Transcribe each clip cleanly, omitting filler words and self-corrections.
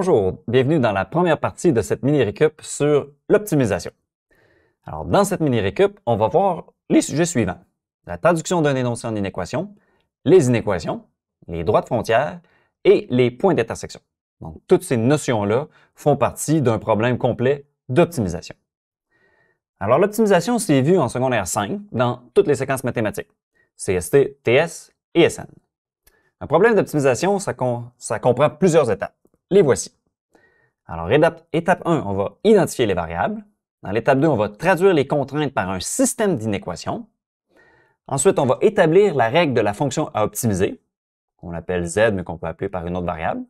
Bonjour, bienvenue dans la première partie de cette mini-récup sur l'optimisation. Alors, dans cette mini-récup, on va voir les sujets suivants. La traduction d'un énoncé en inéquation, les inéquations, les droits de frontière et les points d'intersection. Donc, toutes ces notions-là font partie d'un problème complet d'optimisation. Alors, l'optimisation, c'est vu en secondaire 5 dans toutes les séquences mathématiques, CST, TS et SN. Un problème d'optimisation, ça comprend plusieurs étapes. Les voici. Alors, étape 1, on va identifier les variables. Dans l'étape 2, on va traduire les contraintes par un système d'inéquations. Ensuite, on va établir la règle de la fonction à optimiser, qu'on appelle Z, mais qu'on peut appeler par une autre variable.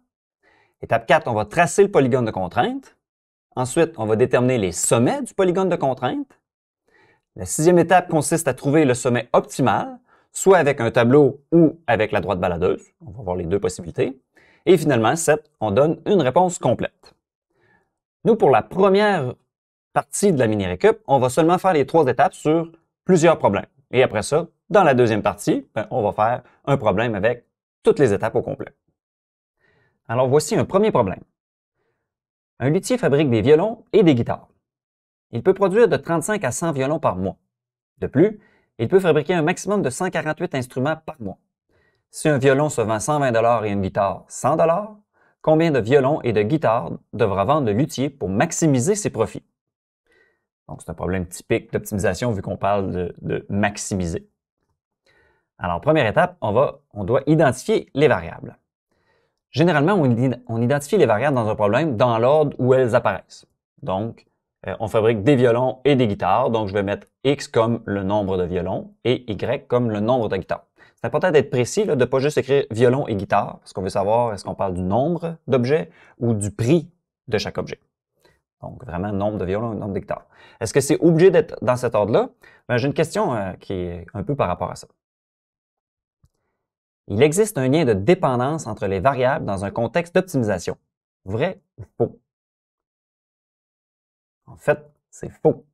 Étape 4, on va tracer le polygone de contrainte. Ensuite, on va déterminer les sommets du polygone de contrainte. La sixième étape consiste à trouver le sommet optimal, soit avec un tableau ou avec la droite baladeuse. On va voir les deux possibilités. Et finalement, 7, on donne une réponse complète. Nous, pour la première partie de la mini-récup, on va seulement faire les 3 étapes sur plusieurs problèmes. Et après ça, dans la deuxième partie, on va faire un problème avec toutes les étapes au complet. Alors, voici un premier problème. Un luthier fabrique des violons et des guitares. Il peut produire de 35 à 100 violons par mois. De plus, il peut fabriquer un maximum de 148 instruments par mois. Si un violon se vend 120 $ et une guitare 100 $, combien de violons et de guitares devra vendre le luthier pour maximiser ses profits? Donc, c'est un problème typique d'optimisation vu qu'on parle de maximiser. Alors, première étape, on doit identifier les variables. Généralement, on identifie les variables dans un problème dans l'ordre où elles apparaissent. Donc, on fabrique des violons et des guitares, donc je vais mettre X comme le nombre de violons et Y comme le nombre de guitares. C'est important d'être précis, de ne pas juste écrire violon et guitare, parce qu'on veut savoir est-ce qu'on parle du nombre d'objets ou du prix de chaque objet. Donc, vraiment, nombre de violons et nombre de guitares. Est-ce que c'est obligé d'être dans cet ordre-là? J'ai une question qui est un peu par rapport à ça. Il existe un lien de dépendance entre les variables dans un contexte d'optimisation. Vrai ou faux? En fait, c'est faux.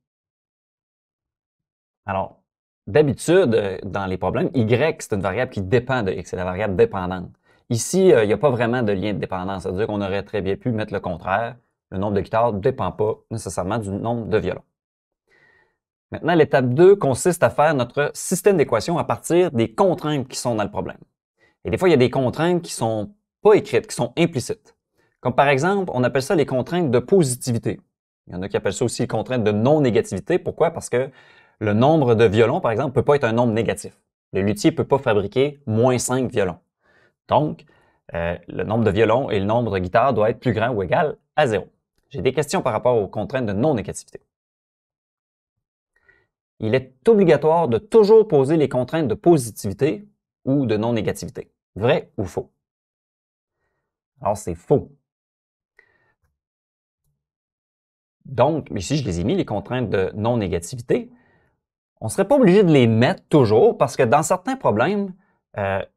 Alors, d'habitude, dans les problèmes, Y, c'est une variable qui dépend de X, c'est la variable dépendante. Ici, il n'y a pas vraiment de lien de dépendance, c'est-à-dire qu'on aurait très bien pu mettre le contraire. Le nombre de guitares ne dépend pas nécessairement du nombre de violons. Maintenant, l'étape 2 consiste à faire notre système d'équations à partir des contraintes qui sont dans le problème. Et des fois, il y a des contraintes qui ne sont pas écrites, qui sont implicites. Comme par exemple, on appelle ça les contraintes de positivité. Il y en a qui appellent ça aussi les contraintes de non-négativité. Pourquoi? Parce que le nombre de violons, par exemple, ne peut pas être un nombre négatif. Le luthier ne peut pas fabriquer moins 5 violons. Donc, le nombre de violons et le nombre de guitares doit être plus grand ou égal à 0. J'ai des questions par rapport aux contraintes de non-négativité. Il est obligatoire de toujours poser les contraintes de positivité ou de non-négativité. Vrai ou faux? Alors, c'est faux. Donc, ici, je les ai mis, les contraintes de non-négativité. On ne serait pas obligé de les mettre toujours parce que dans certains problèmes,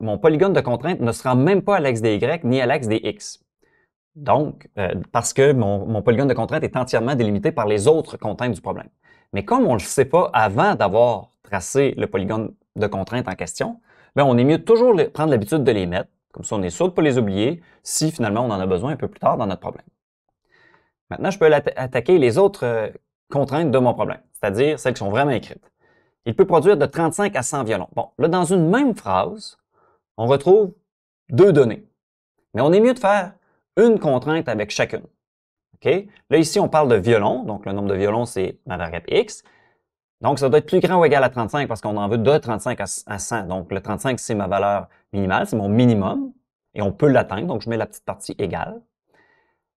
mon polygone de contrainte ne se rend même pas à l'axe des Y ni à l'axe des X. Donc, parce que mon polygone de contrainte est entièrement délimité par les autres contraintes du problème. Mais comme on ne le sait pas avant d'avoir tracé le polygone de contrainte en question, bien, on est mieux de toujours prendre l'habitude de les mettre. Comme ça, on est sûr de ne pas les oublier si finalement on en a besoin un peu plus tard dans notre problème. Maintenant, je peux attaquer les autres contraintes de mon problème, c'est-à-dire celles qui sont vraiment écrites. Il peut produire de 35 à 100 violons. Bon, là, dans une même phrase, on retrouve 2 données. Mais on est mieux de faire une contrainte avec chacune. OK? Là, ici, on parle de violons. Donc, le nombre de violons, c'est ma variable X. Donc, ça doit être plus grand ou égal à 35 parce qu'on en veut de 35 à 100. Donc, le 35, c'est ma valeur minimale, c'est mon minimum. Et on peut l'atteindre. Donc, je mets la petite partie égale.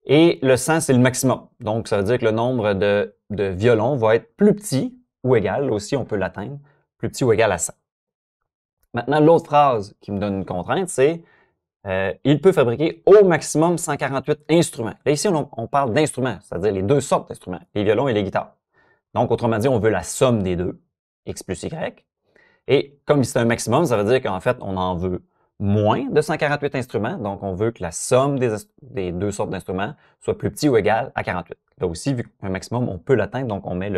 Et le 100, c'est le maximum. Donc, ça veut dire que le nombre de violons va être plus petit ou égal. Là aussi, on peut l'atteindre. Plus petit ou égal à 100. Maintenant, l'autre phrase qui me donne une contrainte, c'est il peut fabriquer au maximum 148 instruments. Là, ici, on parle d'instruments, c'est-à-dire les 2 sortes d'instruments, les violons et les guitares. Donc, autrement dit, on veut la somme des deux, X plus Y. Et comme c'est un maximum, ça veut dire qu'en fait, on en veut moins de 148 instruments. Donc, on veut que la somme des 2 sortes d'instruments soit plus petit ou égal à 48. Là aussi, vu qu'un maximum, on peut l'atteindre, donc on met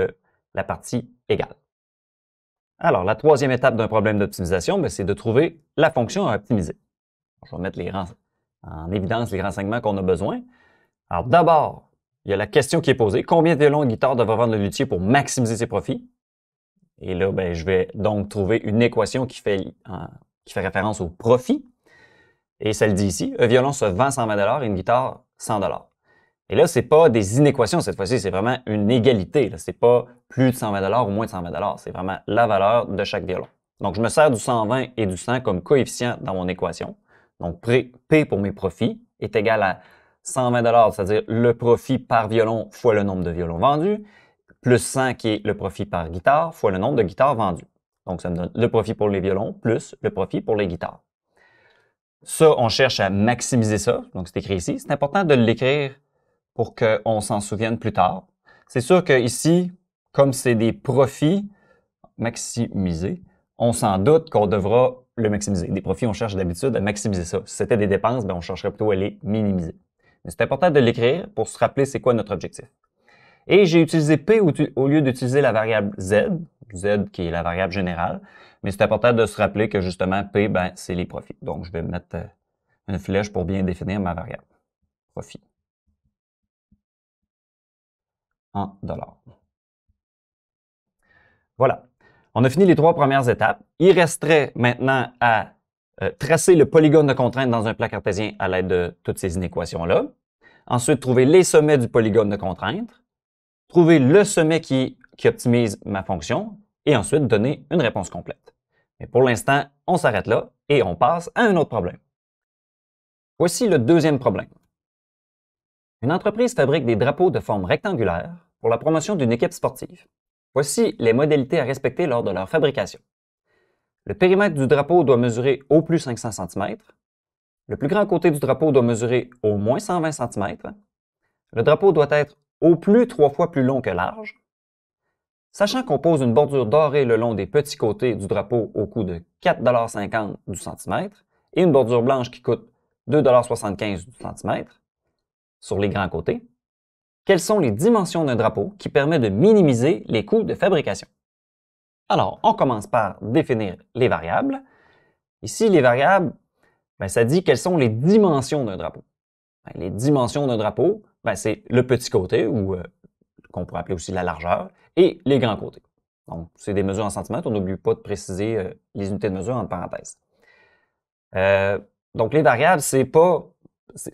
la partie égale. Alors, la troisième étape d'un problème d'optimisation, c'est de trouver la fonction à optimiser. Je vais mettre en évidence les renseignements qu'on a besoin. Alors d'abord, il y a la question qui est posée. Combien de violons et guitares devrait vendre le luthier pour maximiser ses profits? Et là, ben, je vais donc trouver une équation qui fait référence au profit. Et ça le dit ici, un violon se vend 120 et une guitare 100 $. Et là, c'est pas des inéquations cette fois-ci, c'est vraiment une égalité. C'est pas plus de 120 ou moins de 120 c'est vraiment la valeur de chaque violon. Donc, je me sers du 120 et du 100 comme coefficient dans mon équation. Donc, P pour mes profits est égal à 120 c'est-à-dire le profit par violon fois le nombre de violons vendus, plus 100 qui est le profit par guitare fois le nombre de guitares vendues. Donc, ça me donne le profit pour les violons plus le profit pour les guitares. Ça, on cherche à maximiser ça. Donc, c'est écrit ici. C'est important de l'écrire pour qu'on s'en souvienne plus tard. C'est sûr que ici, comme c'est des profits maximisés, on s'en doute qu'on devra le maximiser. Des profits, on cherche d'habitude à maximiser ça. Si c'était des dépenses, ben on chercherait plutôt à les minimiser. Mais c'est important de l'écrire pour se rappeler c'est quoi notre objectif. Et j'ai utilisé P au lieu d'utiliser la variable Z, Z qui est la variable générale, mais c'est important de se rappeler que justement P, ben, c'est les profits. Donc, je vais mettre une flèche pour bien définir ma variable. Profit. En dollars. Voilà. On a fini les 3 premières étapes. Il resterait maintenant à tracer le polygone de contrainte dans un plat cartésien à l'aide de toutes ces inéquations-là. Ensuite, trouver les sommets du polygone de contrainte. Trouver le sommet qui optimise ma fonction. Et ensuite, donner une réponse complète. Mais pour l'instant, on s'arrête là et on passe à un autre problème. Voici le deuxième problème. Une entreprise fabrique des drapeaux de forme rectangulaire pour la promotion d'une équipe sportive. Voici les modalités à respecter lors de leur fabrication. Le périmètre du drapeau doit mesurer au plus 500 cm. Le plus grand côté du drapeau doit mesurer au moins 120 cm. Le drapeau doit être au plus 3 fois plus long que large. Sachant qu'on pose une bordure dorée le long des petits côtés du drapeau au coût de 4,50 $ du centimètre et une bordure blanche qui coûte 2,75 $ du centimètre sur les grands côtés, quelles sont les dimensions d'un drapeau qui permet de minimiser les coûts de fabrication? Alors, on commence par définir les variables. Ici, les variables, ben, ça dit quelles sont les dimensions d'un drapeau. Ben, les dimensions d'un drapeau, ben, c'est le petit côté, ou qu'on pourrait appeler aussi la largeur, et les grands côtés. Donc, c'est des mesures en centimètres. On n'oublie pas de préciser les unités de mesure entre parenthèses. Donc, les variables, c'est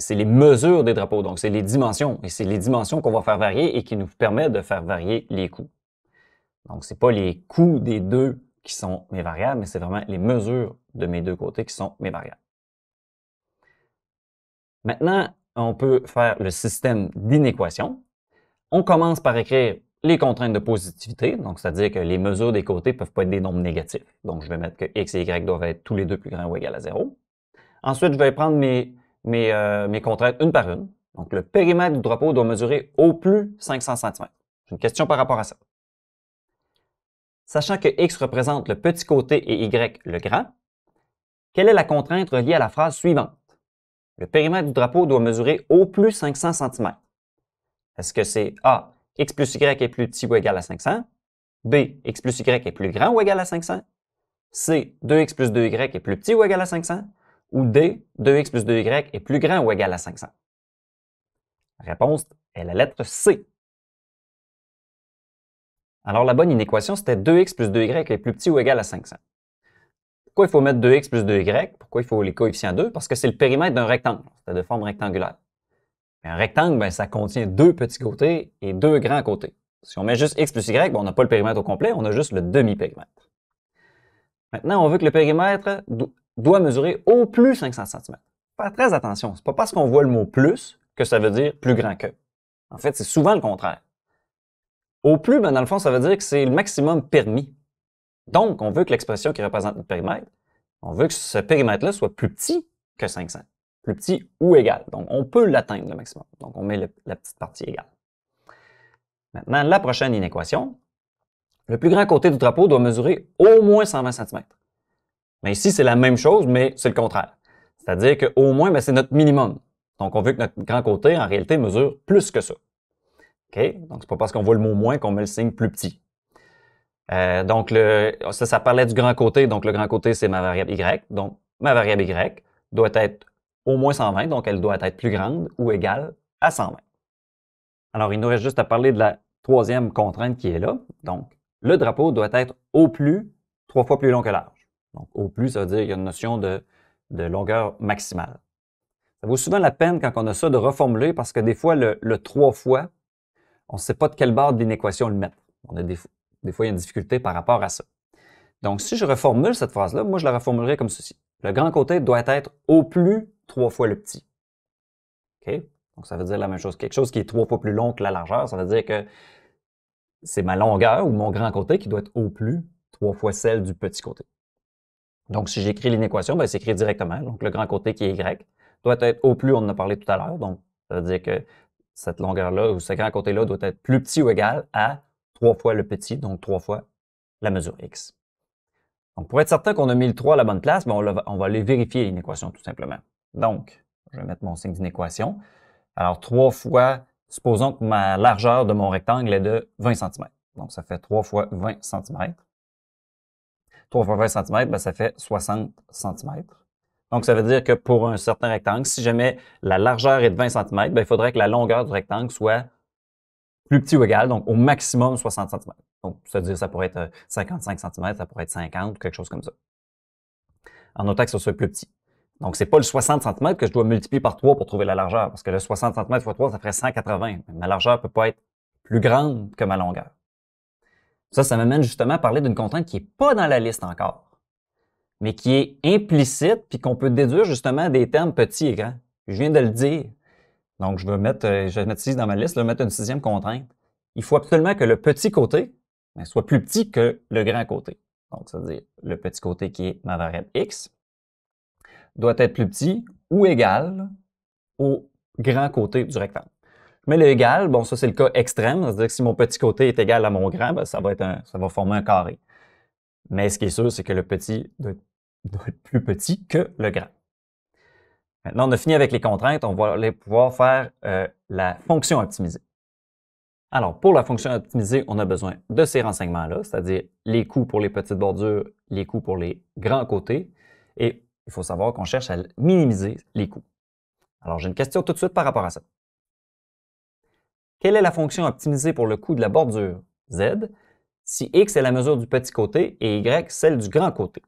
les mesures des drapeaux, donc c'est les dimensions. Et c'est les dimensions qu'on va faire varier et qui nous permettent de faire varier les coûts. Donc, ce n'est pas les coûts des deux qui sont mes variables, mais c'est vraiment les mesures de mes deux côtés qui sont mes variables. Maintenant, on peut faire le système d'inéquation. On commence par écrire les contraintes de positivité, donc c'est-à-dire que les mesures des côtés ne peuvent pas être des nombres négatifs. Donc, je vais mettre que x et y doivent être tous les deux plus grands ou égal à 0. Ensuite, je vais prendre mes contraintes une par une. Donc, le périmètre du drapeau doit mesurer au plus 500 cm. J'ai une question par rapport à ça. Sachant que x représente le petit côté et y le grand, quelle est la contrainte reliée à la phrase suivante? Le périmètre du drapeau doit mesurer au plus 500 cm. Est-ce que c'est A, x plus y est plus petit ou égal à 500? B, x plus y est plus grand ou égal à 500? C, 2x plus 2y est plus petit ou égal à 500? Ou D, 2x plus 2y est plus grand ou égal à 500? La réponse est la lettre C. Alors, la bonne inéquation, c'était 2x plus 2y est plus petit ou égal à 500. Pourquoi il faut mettre 2x plus 2y? Pourquoi il faut les coefficients 2? Parce que c'est le périmètre d'un rectangle, c'est de forme rectangulaire. Et un rectangle, ben, ça contient deux petits côtés et deux grands côtés. Si on met juste x plus y, ben, on n'a pas le périmètre au complet, on a juste le demi-périmètre. Maintenant, on veut que le périmètre doit mesurer au plus 500 cm. Faire très attention, c'est pas parce qu'on voit le mot plus que ça veut dire plus grand que. En fait, c'est souvent le contraire. Au plus, ben, dans le fond, ça veut dire que c'est le maximum permis. Donc, on veut que l'expression qui représente le périmètre, on veut que ce périmètre-là soit plus petit que 500. Plus petit ou égal. Donc, on peut l'atteindre le maximum. Donc, on met la petite partie égale. Maintenant, la prochaine inéquation. Le plus grand côté du drapeau doit mesurer au moins 120 cm. Mais ici, c'est la même chose, mais c'est le contraire. C'est-à-dire qu'au moins, ben, c'est notre minimum. Donc, on veut que notre grand côté, en réalité, mesure plus que ça. OK? Donc, c'est pas parce qu'on voit le mot moins qu'on met le signe plus petit. Donc, ça parlait du grand côté. Donc, le grand côté, c'est ma variable y. Donc, ma variable y doit être au moins 120, donc elle doit être plus grande ou égale à 120. Alors, il nous reste juste à parler de la troisième contrainte qui est là. Donc, le drapeau doit être au plus 3 fois plus long que large. Donc, au plus, ça veut dire qu'il y a une notion de longueur maximale. Ça vaut souvent la peine quand on a ça de reformuler parce que des fois, le 3 fois, on ne sait pas de quelle barre de l'inéquation le mettre. On a des fois, il y a une difficulté par rapport à ça. Donc, si je reformule cette phrase-là, moi, je la reformulerai comme ceci. Le grand côté doit être au plus 3 fois le petit. OK? Donc, ça veut dire la même chose. Quelque chose qui est 3 fois plus long que la largeur, ça veut dire que c'est ma longueur ou mon grand côté qui doit être au plus 3 fois celle du petit côté. Donc, si j'écris l'inéquation, ben, c'est écrit directement. Donc, le grand côté qui est Y doit être au plus, on en a parlé tout à l'heure. Donc, ça veut dire que cette longueur-là ou ce grand côté-là doit être plus petit ou égal à 3 fois le petit, donc 3 fois la mesure X. Donc, pour être certain qu'on a mis le 3 à la bonne place, ben on va aller vérifier l'inéquation tout simplement. Donc, je vais mettre mon signe d'inéquation. Alors, 3 fois, supposons que ma largeur de mon rectangle est de 20 cm. Donc, ça fait 3 fois 20 cm. 3 fois 20 cm, ben, ça fait 60 cm. Donc, ça veut dire que pour un certain rectangle, si jamais la largeur est de 20 cm, ben, il faudrait que la longueur du rectangle soit plus petit ou égal, donc au maximum 60 cm. Donc, c'est-à-dire ça pourrait être 55 cm, ça pourrait être 50 ou quelque chose comme ça. En notant que ce soit plus petit. Donc, c'est pas le 60 cm que je dois multiplier par 3 pour trouver la largeur, parce que le 60 cm fois 3, ça ferait 180. Ma largeur peut pas être plus grande que ma longueur. Ça m'amène justement à parler d'une contrainte qui n'est pas dans la liste encore, mais qui est implicite puis qu'on peut déduire justement des termes petits et grands. Je viens de le dire. Donc, je vais mettre ici dans ma liste, je vais mettre une sixième contrainte. Il faut absolument que le petit côté soit plus petit que le grand côté. Donc, ça veut dire le petit côté qui est ma variable x doit être plus petit ou égal au grand côté du rectangle. Mais le égal, bon, ça c'est le cas extrême, c'est-à-dire que si mon petit côté est égal à mon grand, ben, ça va former un carré. Mais ce qui est sûr, c'est que le petit doit être plus petit que le grand. Maintenant, on a fini avec les contraintes, on va aller pouvoir faire la fonction optimisée. Alors, pour la fonction optimisée, on a besoin de ces renseignements-là, c'est-à-dire les coûts pour les petites bordures, les coûts pour les grands côtés, et il faut savoir qu'on cherche à minimiser les coûts. Alors, j'ai une question tout de suite par rapport à ça. Quelle est la fonction optimisée pour le coût de la bordure Z si x est la mesure du petit côté et y celle du grand côté?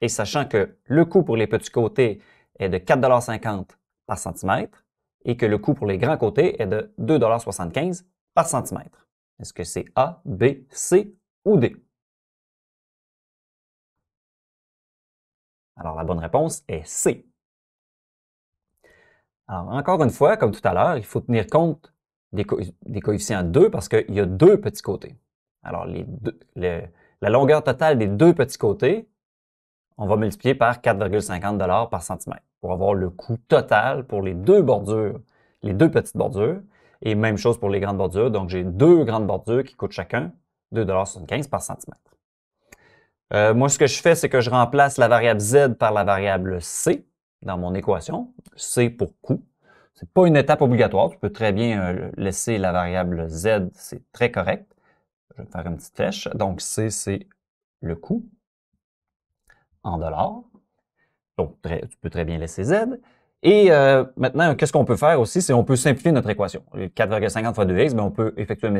Et sachant que le coût pour les petits côtés est de 4,50 $ par centimètre et que le coût pour les grands côtés est de 2,75 $ par centimètre. Est-ce que c'est A, B, C ou D? Alors, la bonne réponse est C. Alors, encore une fois, comme tout à l'heure, il faut tenir compte des coefficients 2 parce qu'il y a deux petits côtés. Alors, la longueur totale des deux petits côtés, on va multiplier par 4,50 $ par centimètre pour avoir le coût total pour les deux bordures, les deux petites bordures, et même chose pour les grandes bordures. Donc, j'ai deux grandes bordures qui coûtent chacun 2,75 $ par centimètre. Moi, ce que je fais, c'est que je remplace la variable Z par la variable C dans mon équation. C pour coût. C'est pas une étape obligatoire. Tu peux très bien laisser la variable Z, c'est très correct. Je vais faire une petite flèche. Donc, C, c'est le coût en dollars. Donc, tu peux très bien laisser Z. Et maintenant, qu'est-ce qu'on peut faire aussi? C'est on peut simplifier notre équation. 4,50 fois 2x, on peut effectuer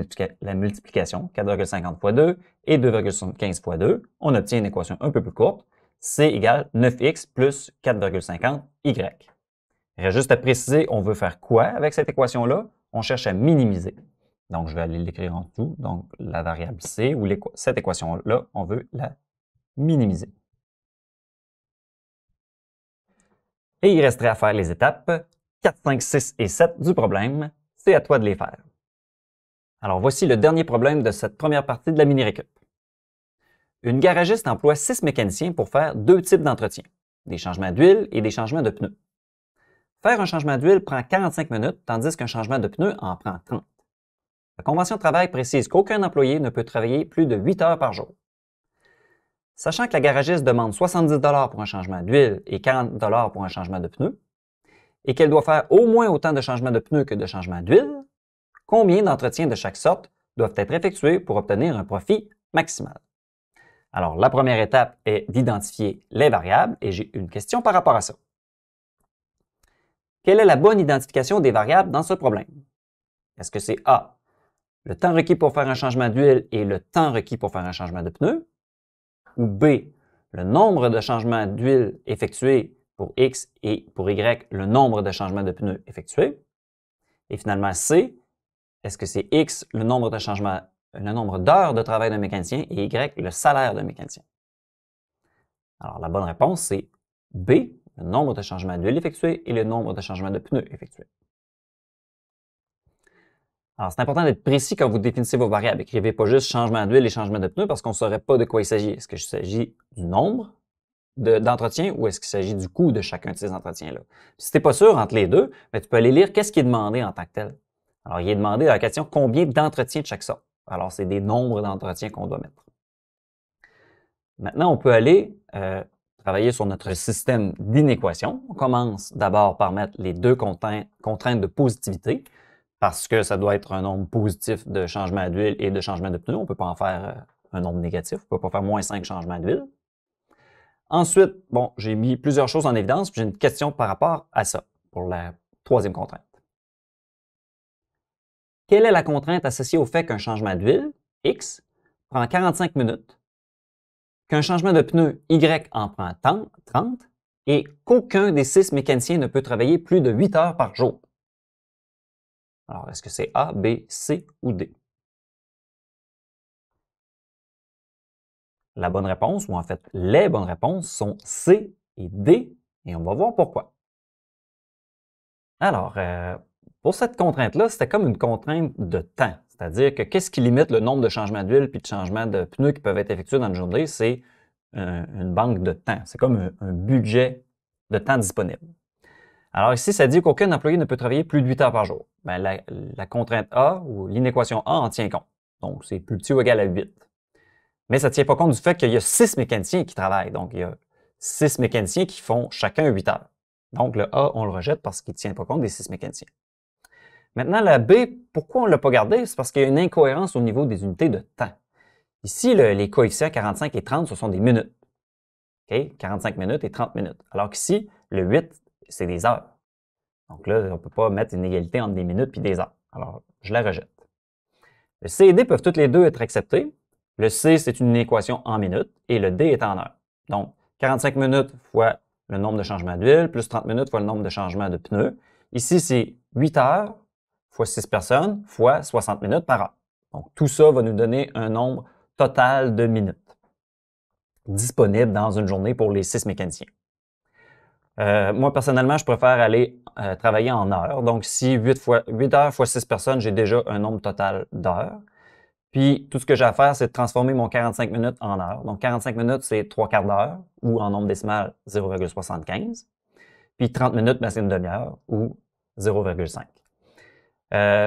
la multiplication. 4,50 fois 2 et 2,75 fois 2. On obtient une équation un peu plus courte. C égale 9x plus 4,50y. Il reste juste à préciser, on veut faire quoi avec cette équation-là? On cherche à minimiser. Donc, je vais aller l'écrire en dessous. Donc, la variable C ou cette équation-là, on veut la minimiser. Et il resterait à faire les étapes 4, 5, 6 et 7 du problème. C'est à toi de les faire. Alors voici le dernier problème de cette première partie de la mini-récup. Une garagiste emploie 6 mécaniciens pour faire deux types d'entretien, des changements d'huile et des changements de pneus. Faire un changement d'huile prend 45 minutes, tandis qu'un changement de pneus en prend 30. La convention de travail précise qu'aucun employé ne peut travailler plus de 8 heures par jour. Sachant que la garagiste demande 70 $ pour un changement d'huile et 40 $ pour un changement de pneus, et qu'elle doit faire au moins autant de changements de pneus que de changements d'huile, combien d'entretiens de chaque sorte doivent être effectués pour obtenir un profit maximal? Alors, la première étape est d'identifier les variables et j'ai une question par rapport à ça. Quelle est la bonne identification des variables dans ce problème? Est-ce que c'est A, le temps requis pour faire un changement d'huile et le temps requis pour faire un changement de pneu? Ou B, le nombre de changements d'huile effectués pour X et pour Y, le nombre de changements de pneus effectués? Et finalement, C, est-ce que c'est X, le nombre de changements, le nombre d'heures de travail d'un mécanicien et Y, le salaire d'un mécanicien? Alors, la bonne réponse, c'est B, le nombre de changements d'huile effectués et le nombre de changements de pneus effectués. Alors, c'est important d'être précis quand vous définissez vos variables. Écrivez pas juste changement d'huile et changement de pneus parce qu'on ne saurait pas de quoi il s'agit. Est-ce qu'il s'agit du nombre d'entretien ou est-ce qu'il s'agit du coût de chacun de ces entretiens-là? Si tu n'es pas sûr entre les deux, bien, tu peux aller lire qu'est-ce qui est demandé en tant que tel. Alors, il est demandé dans la question combien d'entretiens de chaque sorte. Alors, c'est des nombres d'entretiens qu'on doit mettre. Maintenant, on peut aller travailler sur notre système d'inéquation. On commence d'abord par mettre les deux contraintes de positivité parce que ça doit être un nombre positif de changement d'huile et de changement de pneu. On ne peut pas en faire un nombre négatif. On ne peut pas faire moins 5 changements d'huile. Ensuite, bon, j'ai mis plusieurs choses en évidence, puis j'ai une question par rapport à ça pour la troisième contrainte. Quelle est la contrainte associée au fait qu'un changement d'huile, X, prend 45 minutes, qu'un changement de pneu, Y, en prend 30 et qu'aucun des 6 mécaniciens ne peut travailler plus de 8 heures par jour? Alors, est-ce que c'est A, B, C ou D? La bonne réponse, ou en fait les bonnes réponses, sont C et D, et on va voir pourquoi. Alors, pour cette contrainte-là, c'était comme une contrainte de temps. C'est-à-dire que qu'est-ce qui limite le nombre de changements d'huile puis de changements de pneus qui peuvent être effectués dans une journée? C'est une banque de temps. C'est comme un budget de temps disponible. Alors ici, ça dit qu'aucun employé ne peut travailler plus de 8 heures par jour. Bien, la contrainte A ou l'inéquation A en tient compte. Donc, c'est plus petit ou égal à 8. Mais ça ne tient pas compte du fait qu'il y a 6 mécaniciens qui travaillent. Donc, il y a 6 mécaniciens qui font chacun 8 heures. Donc, le A, on le rejette parce qu'il ne tient pas compte des 6 mécaniciens. Maintenant, la B, pourquoi on ne l'a pas gardé? C'est parce qu'il y a une incohérence au niveau des unités de temps. Ici, les coefficients 45 et 30, ce sont des minutes. Okay? 45 minutes et 30 minutes. Alors qu'ici, le 8, c'est des heures. Donc là, on ne peut pas mettre une égalité entre des minutes et des heures. Alors, je la rejette. Le C et D peuvent toutes les deux être acceptés. Le C, c'est une équation en minutes et le D est en heures. Donc, 45 minutes fois le nombre de changements d'huile plus 30 minutes fois le nombre de changements de pneus. Ici, c'est 8 heures fois 6 personnes fois 60 minutes par heure. Donc, tout ça va nous donner un nombre total de minutes disponibles dans une journée pour les 6 mécaniciens. Moi, personnellement, je préfère aller travailler en heures. Donc, si 8 heures fois 6 personnes, j'ai déjà un nombre total d'heures. Puis, tout ce que j'ai à faire, c'est de transformer mon 45 minutes en heures. Donc, 45 minutes, c'est 3 quarts d'heure, ou en nombre décimal, 0,75. Puis, 30 minutes, ben, c'est une demi-heure, ou 0,5.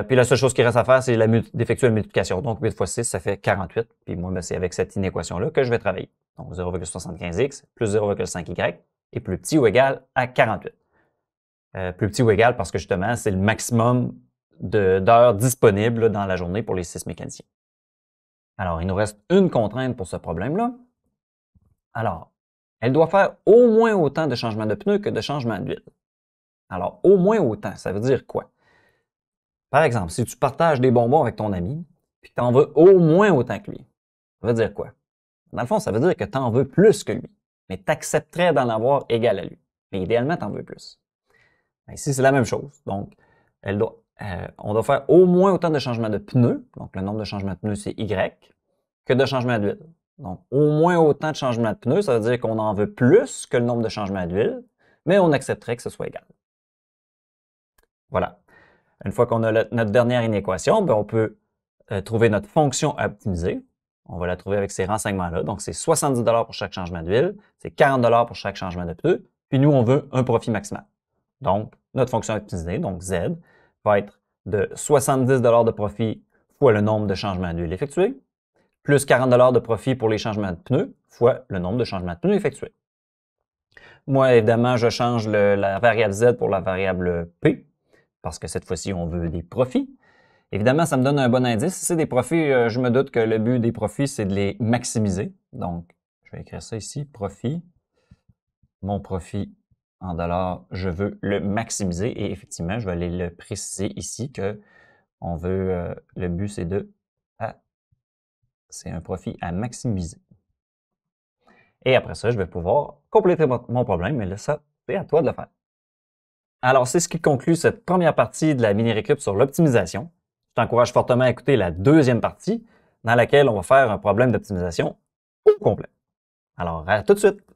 Puis, la seule chose qui reste à faire, c'est d'effectuer la multiplication. Donc, 8 fois 6, ça fait 48. Puis, moi, ben, c'est avec cette inéquation-là que je vais travailler. Donc, 0,75x plus 0,5y est plus petit ou égal à 48. Plus petit ou égal parce que, justement, c'est le maximum d'heures disponibles dans la journée pour les 6 mécaniciens. Alors, il nous reste une contrainte pour ce problème-là. Alors, elle doit faire au moins autant de changements de pneus que de changements d'huile. Alors, au moins autant, ça veut dire quoi? Par exemple, si tu partages des bonbons avec ton ami, puis que tu en veux au moins autant que lui, ça veut dire quoi? Dans le fond, ça veut dire que tu en veux plus que lui, mais tu accepterais d'en avoir égal à lui. Mais idéalement, tu en veux plus. Ici, c'est la même chose. Donc, on doit faire au moins autant de changements de pneus, donc le nombre de changements de pneus, c'est Y, que de changements d'huile. Donc, au moins autant de changements de pneus, ça veut dire qu'on en veut plus que le nombre de changements d'huile, mais on accepterait que ce soit égal. Voilà. Une fois qu'on a notre dernière inéquation, ben on peut trouver notre fonction à optimiser. On va la trouver avec ces renseignements-là. Donc, c'est 70 $ pour chaque changement d'huile, c'est 40 $ pour chaque changement de pneu, puis nous, on veut un profit maximal. Donc, notre fonction à optimiser, donc Z, va être de 70 $ de profit fois le nombre de changements d'huile effectués, plus 40 $ de profit pour les changements de pneus, fois le nombre de changements de pneus effectués. Moi, évidemment, je change la variable Z pour la variable P, parce que cette fois-ci, on veut des profits. Évidemment, ça me donne un bon indice. Si c'est des profits, je me doute que le but des profits, c'est de les maximiser. Donc, je vais écrire ça ici, profit. Mon profit en dollars, je veux le maximiser et effectivement, je vais aller le préciser ici que on veut, le but c'est un profit à maximiser. Et après ça, je vais pouvoir compléter mon problème, mais là, ça, c'est à toi de le faire. Alors, c'est ce qui conclut cette première partie de la mini-récup sur l'optimisation. Je t'encourage fortement à écouter la deuxième partie, dans laquelle on va faire un problème d'optimisation au complet. Alors, à tout de suite!